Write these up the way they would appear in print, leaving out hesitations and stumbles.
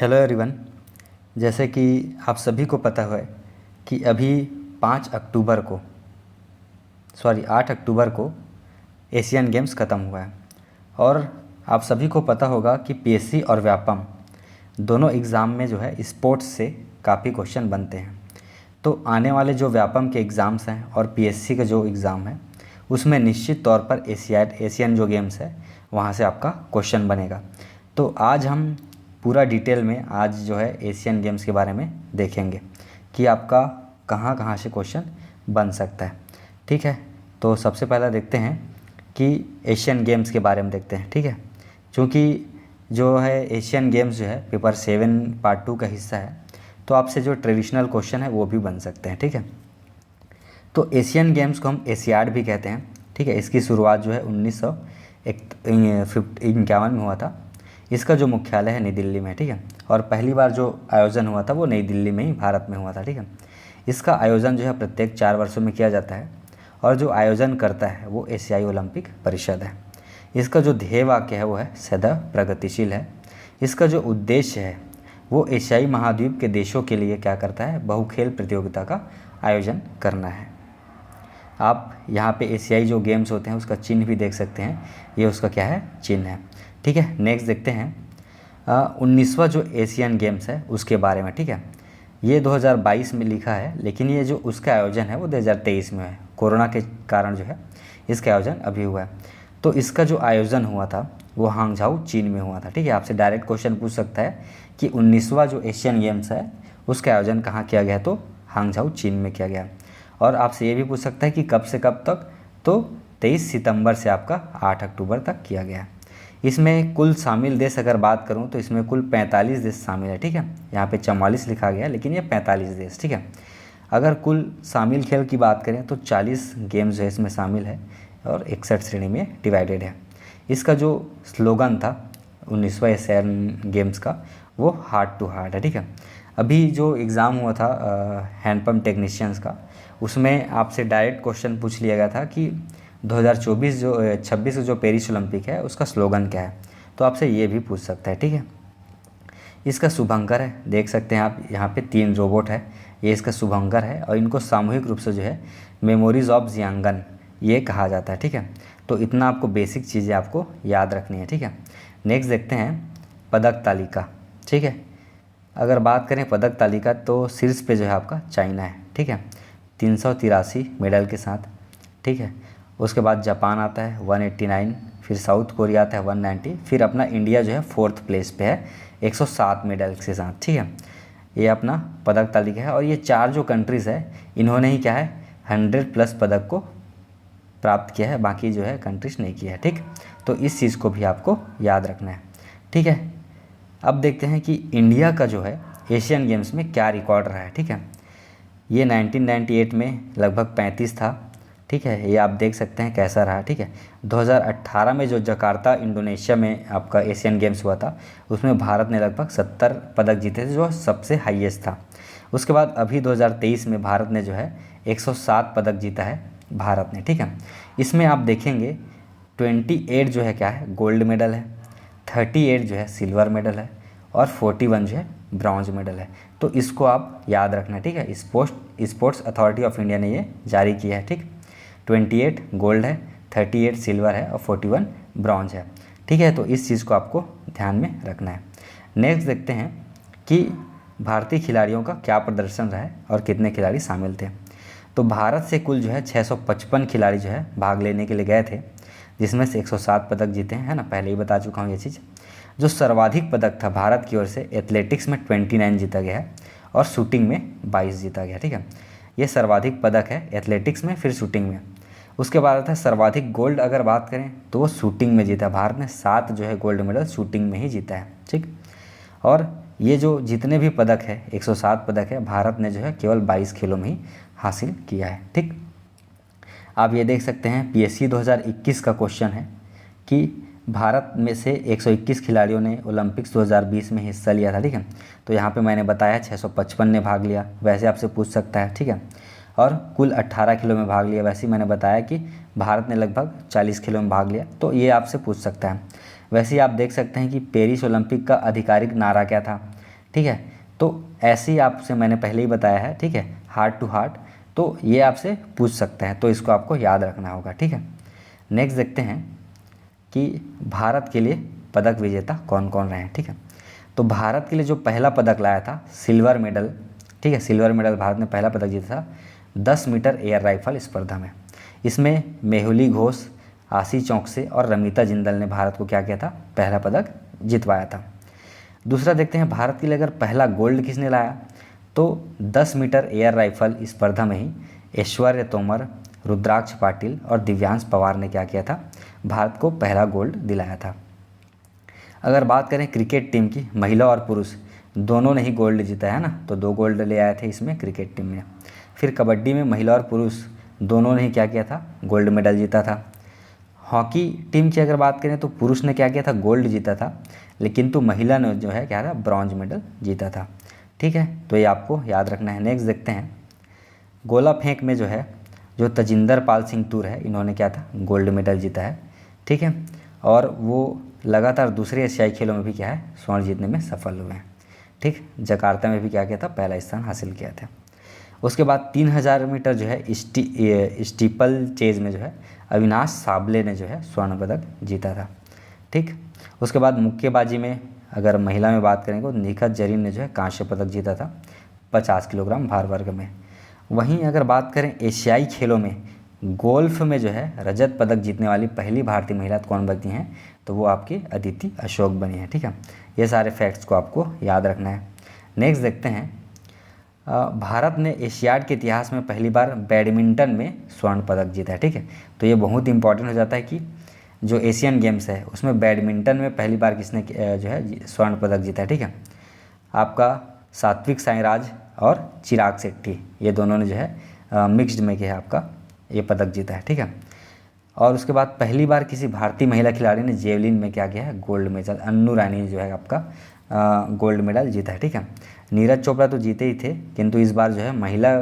Hello everyone. जैसे कि आप सभी को पता है कि अभी 8 अक्टूबर को एशियन गेम्स ख़त्म हुआ है और आप सभी को पता होगा कि पीएससी और व्यापम दोनों एग्ज़ाम में जो है स्पोर्ट्स से काफ़ी क्वेश्चन बनते हैं। तो आने वाले जो व्यापम के एग्ज़ाम्स हैं और पीएससी का जो एग्ज़ाम है उसमें निश्चित तौर पर एशियन जो गेम्स है वहाँ से आपका क्वेश्चन बनेगा। तो आज हम पूरा डिटेल में आज जो है एशियन गेम्स के बारे में देखेंगे कि आपका कहाँ कहाँ से क्वेश्चन बन सकता है। ठीक है, तो सबसे पहला देखते हैं कि एशियन गेम्स के बारे में देखते हैं। ठीक है, क्योंकि जो है एशियन गेम्स जो है पेपर 7 पार्ट 2 का हिस्सा है, तो आपसे जो ट्रेडिशनल क्वेश्चन है वो भी बन सकते हैं। ठीक है, तो एशियन गेम्स को हम एशियाड भी कहते हैं। ठीक है, इसकी शुरुआत जो है 1951 में हुआ था। इसका जो मुख्यालय है नई दिल्ली में। ठीक है, और पहली बार जो आयोजन हुआ था वो नई दिल्ली में ही भारत में हुआ था। ठीक है, इसका आयोजन जो है प्रत्येक 4 वर्षों में किया जाता है और जो आयोजन करता है वो एशियाई ओलंपिक परिषद है। इसका जो ध्येय वाक्य है वो है सदैव प्रगतिशील है। इसका जो उद्देश्य है वो एशियाई महाद्वीप के देशों के लिए क्या करता है, बहुखेल प्रतियोगिता का आयोजन करना है। आप यहाँ पे एशियाई जो गेम्स होते हैं उसका चिन्ह भी देख सकते हैं, ये उसका क्या है, चिन्ह है। ठीक है, नेक्स्ट देखते हैं 19वां जो एशियन गेम्स है उसके बारे में। ठीक है, ये 2022 में लिखा है, लेकिन ये जो उसका आयोजन है वो 2023 में है। कोरोना के कारण जो है इसका आयोजन अभी हुआ है। तो इसका जो आयोजन हुआ था वो हांगझाऊ चीन में हुआ था। ठीक है, आपसे डायरेक्ट क्वेश्चन पूछ सकता है कि 19वां जो एशियन गेम्स है उसका आयोजन कहाँ किया गया, तो हांगझाऊ चीन में किया गया। और आपसे ये भी पूछ सकता है कि कब से कब तक, तो 23 सितंबर से आपका 8 अक्टूबर तक किया गया। इसमें कुल शामिल देश अगर बात करूं तो इसमें कुल 45 देश शामिल है। ठीक है, यहाँ पे 44 लिखा गया है लेकिन ये 45 देश। ठीक है, अगर कुल शामिल खेल की बात करें तो 40 गेम्स जो है इसमें शामिल है और 61 श्रेणी में डिवाइडेड है। इसका जो स्लोगन था 19वां एशियन गेम्स का वो हार्ट टू हार्ट है। ठीक है, अभी जो एग्ज़ाम हुआ था हैंडपम्प टेक्नीशियंस का, उसमें आपसे डायरेक्ट क्वेश्चन पूछ लिया गया था कि 2026 जो पेरिस ओलंपिक है उसका स्लोगन क्या है, तो आपसे ये भी पूछ सकता है। ठीक है, इसका शुभंकर है, देख सकते हैं आप यहाँ पे 3 रोबोट है, ये इसका शुभंकर है और इनको सामूहिक रूप से जो है मेमोरीज ऑफ जियांगन ये कहा जाता है। ठीक है, तो इतना आपको बेसिक चीज़ें आपको याद रखनी है। ठीक है, नेक्स्ट देखते हैं पदक तालिका। ठीक है, अगर बात करें पदक तालिका तो शीर्ष पे जो है आपका चाइना है। ठीक है, 383 मेडल के साथ। ठीक है, उसके बाद जापान आता है 189, फिर साउथ कोरिया आता है 190, फिर अपना इंडिया जो है 4th प्लेस पे है 107 मेडल के साथ। ठीक है, ये अपना पदक तालिका है और ये 4 जो कंट्रीज़ है इन्होंने ही क्या है 100+ पदक को प्राप्त किया है, बाकी जो है कंट्रीज नहीं किया है। ठीक, तो इस चीज़ को भी आपको याद रखना है। ठीक है, अब देखते हैं कि इंडिया का जो है एशियन गेम्स में क्या रिकॉर्ड रहा है। ठीक है, ये 1998 में लगभग 35 था। ठीक है, ये आप देख सकते हैं कैसा रहा। ठीक है, 2018 में जो जकार्ता इंडोनेशिया में आपका एशियन गेम्स हुआ था उसमें भारत ने लगभग 70 पदक जीते थे, जो सबसे हाईएस्ट था। उसके बाद अभी 2023 में भारत ने जो है 107 पदक जीता है भारत ने। ठीक है, इसमें आप देखेंगे 28 जो है क्या है गोल्ड मेडल है, 38 जो है सिल्वर मेडल है और 41 जो है ब्रॉन्ज मेडल है। तो इसको आप याद रखना। ठीक है, स्पोर्ट्स अथॉरिटी ऑफ इंडिया ने ये जारी किया है। ठीक, 28 गोल्ड है, 38 सिल्वर है और 41 ब्रॉन्ज है। ठीक है, तो इस चीज़ को आपको ध्यान में रखना है। नेक्स्ट देखते हैं कि भारतीय खिलाड़ियों का क्या प्रदर्शन रहा है और कितने खिलाड़ी शामिल थे। तो भारत से कुल जो है 655 खिलाड़ी जो है भाग लेने के लिए गए थे, जिसमें से 107 पदक जीते हैं, है ना, पहले ही बता चुका हूँ ये चीज़। जो सर्वाधिक पदक था भारत की ओर से एथलेटिक्स में 29 जीता गया है और शूटिंग में 22 जीता गया। ठीक है, ये सर्वाधिक पदक है एथलेटिक्स में, फिर शूटिंग में। उसके बाद आता है सर्वाधिक गोल्ड, अगर बात करें तो वो शूटिंग में जीता। भारत ने 7 जो है गोल्ड मेडल शूटिंग में ही जीता है। ठीक, और ये जो जितने भी पदक है 107 पदक है, भारत ने जो है केवल 22 खेलों में ही हासिल किया है। ठीक, आप ये देख सकते हैं पीएससी 2021 का क्वेश्चन है कि भारत में से 121 खिलाड़ियों ने ओलंपिक्स 2020 में हिस्सा लिया था। ठीक है, तो यहाँ पे मैंने बताया 655 ने भाग लिया, वैसे आपसे पूछ सकता है। ठीक है, और कुल 18 खेलों में भाग लिया, वैसे ही मैंने बताया कि भारत ने लगभग 40 खेलों में भाग लिया, तो ये आपसे पूछ सकता है। वैसे ही आप देख सकते हैं कि पेरिस ओलंपिक का आधिकारिक नारा क्या था, ठीक है। तो ऐसे ही आपसे मैंने पहले ही बताया है, ठीक है, हार्ट टू हार्ट, तो ये आपसे पूछ सकते हैं, तो इसको आपको याद रखना होगा, ठीक है। नेक्स्ट देखते हैं कि भारत के लिए पदक विजेता कौन कौन रहे हैं, ठीक है। तो भारत के लिए जो पहला पदक लाया था सिल्वर मेडल, ठीक है, सिल्वर मेडल भारत ने पहला पदक जीता था 10 मीटर एयर राइफल स्पर्धा में। इसमें मेहुली घोष, आशी चौकसे और रमिता जिंदल ने भारत को क्या किया था, पहला पदक जितवाया था। दूसरा देखते हैं भारत के लिए अगर पहला गोल्ड किसने लाया, तो 10 मीटर एयर राइफल स्पर्धा में ही ऐश्वर्य तोमर, रुद्राक्ष पाटिल और दिव्यांश पवार ने क्या किया था, भारत को पहला गोल्ड दिलाया था। अगर बात करें क्रिकेट टीम की, महिला और पुरुष दोनों ने ही गोल्ड जीता है ना, तो 2 गोल्ड ले आए थे इसमें क्रिकेट टीम में। फिर कबड्डी में महिला और पुरुष दोनों ने ही क्या किया था, गोल्ड मेडल जीता था। हॉकी टीम की अगर बात करें तो पुरुष ने क्या किया था, गोल्ड जीता था, लेकिन तो महिला ने जो है क्या था, ब्रॉन्ज मेडल जीता था, ठीक है। तो ये आपको याद रखना है। नेक्स्ट देखते हैं गोला फेंक में जो है, जो तजिंदर पाल सिंह तूर है, इन्होंने क्या था, गोल्ड मेडल जीता है, ठीक है। और वो लगातार दूसरे एशियाई खेलों में भी क्या है, स्वर्ण जीतने में सफल हुए हैं, ठीक। जकार्ता में भी क्या किया था, पहला स्थान हासिल किया था। उसके बाद 3000 मीटर जो है स्टीपल चेज में जो है अविनाश साबले ने जो है स्वर्ण पदक जीता था, ठीक। उसके बाद मुक्केबाजी में अगर महिला में बात करें तो निखत जरीन ने जो है कांस्य पदक जीता था 50 किलोग्राम भार वर्ग में। वहीं अगर बात करें एशियाई खेलों में गोल्फ में जो है रजत पदक जीतने वाली पहली भारतीय महिला कौन बनी हैं, तो वो आपकी अदिति अशोक बनी है, ठीक है। ये सारे फैक्ट्स को आपको याद रखना है। नेक्स्ट देखते हैं भारत ने एशियाड के इतिहास में पहली बार बैडमिंटन में स्वर्ण पदक जीता है, ठीक है। तो ये बहुत इंपॉर्टेंट हो जाता है कि जो एशियन गेम्स है उसमें बैडमिंटन में पहली बार किसने जो है स्वर्ण पदक जीता है, ठीक है। आपका सात्विक साईराज और चिराग शेट्टी, ये दोनों ने जो है मिक्स्ड में किया है आपका ये पदक जीता है, ठीक है। और उसके बाद पहली बार किसी भारतीय महिला खिलाड़ी ने जेवलिन में क्या किया है, गोल्ड मेडल, अन्नू रानी जो है आपका गोल्ड मेडल जीता है, ठीक है। नीरज चोपड़ा तो जीते ही थे, किंतु इस बार जो है महिला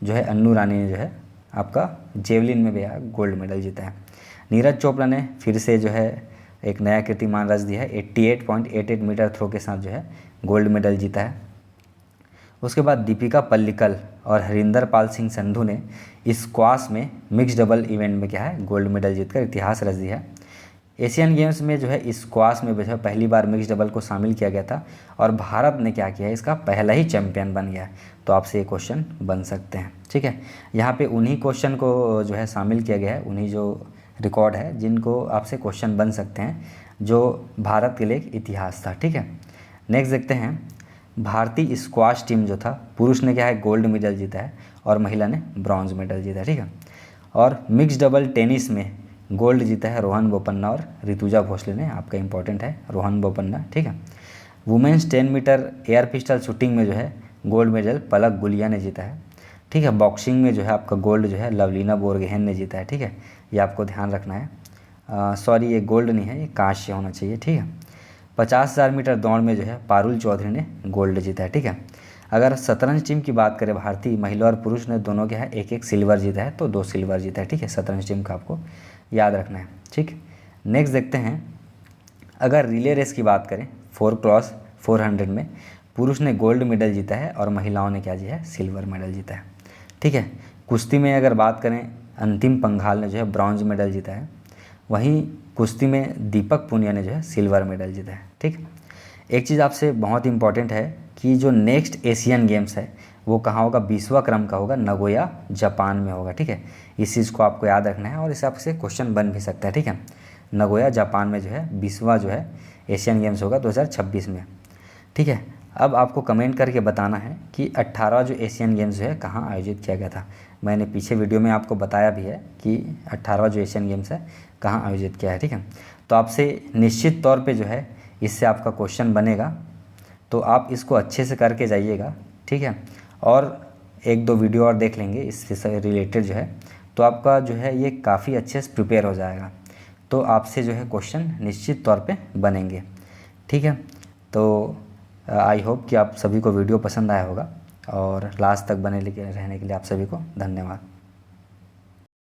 जो है अन्नू रानी ने जो है आपका जेवलिन में भी गोल्ड मेडल जीता है। नीरज चोपड़ा ने फिर से जो है एक नया कीर्तिमान रच दिया है, 88.88 मीटर थ्रो के साथ जो है गोल्ड मेडल जीता है। उसके बाद दीपिका पल्लिकल और हरिंदर पाल सिंह संधू ने स्क्वाश में मिक्स डबल इवेंट में क्या है, गोल्ड मेडल जीतकर इतिहास रच दिया है। एशियन गेम्स में जो है स्क्वाश में जो है पहली बार मिक्स डबल को शामिल किया गया था और भारत ने क्या किया है, इसका पहला ही चैंपियन बन गया है। तो आपसे ये क्वेश्चन बन सकते हैं, ठीक है। यहाँ पे उन्हीं क्वेश्चन को जो है शामिल किया गया है, उन्हीं जो रिकॉर्ड है जिनको आपसे क्वेश्चन बन सकते हैं, जो भारत के लिए एक इतिहास था, ठीक है। नेक्स्ट देखते हैं भारतीय स्क्वाश टीम जो था, पुरुष ने क्या है, गोल्ड मेडल जीता है और महिला ने ब्रॉन्ज मेडल जीता है, ठीक है। और मिक्स डबल टेनिस में गोल्ड जीता है रोहन बोपन्ना और ऋतुजा भोसले ने, आपका इंपॉर्टेंट है रोहन बोपन्ना, ठीक है। Women's 10 metre air pistol shooting में जो है गोल्ड मेडल पलक गुलिया ने जीता है, ठीक है। बॉक्सिंग में जो है आपका गोल्ड जो है लवलीना बोरगोहेन ने जीता है, ठीक है। ये आपको ध्यान रखना है। सॉरी, ये गोल्ड नहीं है, ये कांस्य होना चाहिए, ठीक है। 50,000 मीटर दौड़ में जो है पारुल चौधरी ने गोल्ड जीता है, ठीक है। अगर शतरंज टीम की बात करें, भारतीय महिला और पुरुष ने दोनों क्या है एक एक सिल्वर जीता है, तो 2 सिल्वर जीता है, ठीक है। शतरंज टीम का आपको याद रखना है, ठीक। नेक्स्ट देखते हैं अगर रिले रेस की बात करें 4x400 में पुरुष ने गोल्ड मेडल जीता है और महिलाओं ने क्या जीता है, सिल्वर मेडल जीता है, ठीक है। कुश्ती में अगर बात करें अंतिम पंघाल ने जो है ब्रॉन्ज मेडल जीता है, वहीं कुश्ती में दीपक पुनिया ने जो है सिल्वर मेडल जीता है, ठीक। एक चीज़ आपसे बहुत इंपॉर्टेंट है कि जो नेक्स्ट एशियन गेम्स है वो कहाँ होगा, 20वां क्रम का होगा, नगोया जापान में होगा, ठीक है। इस चीज़ को आपको याद रखना है और इससे आपसे क्वेश्चन बन भी सकता है, ठीक है। नगोया जापान में जो है 20वां जो है एशियन गेम्स होगा 2026 में, ठीक है। अब आपको कमेंट करके बताना है कि 18वां जो एशियन गेम्स जो है कहाँ आयोजित किया गया था। मैंने पीछे वीडियो में आपको बताया भी है कि 18वां जो एशियन गेम्स है कहाँ आयोजित किया है, ठीक है। तो आपसे निश्चित तौर पे जो है इससे आपका क्वेश्चन बनेगा, तो आप इसको अच्छे से करके जाइएगा, ठीक है। और 1-2 वीडियो और देख लेंगे इससे रिलेटेड जो है, तो आपका जो है ये काफ़ी अच्छे से प्रिपेयर हो जाएगा, तो आपसे जो है क्वेश्चन निश्चित तौर पे बनेंगे, ठीक है। तो आई होप कि आप सभी को वीडियो पसंद आया होगा और लास्ट तक बने रहने के लिए आप सभी को धन्यवाद।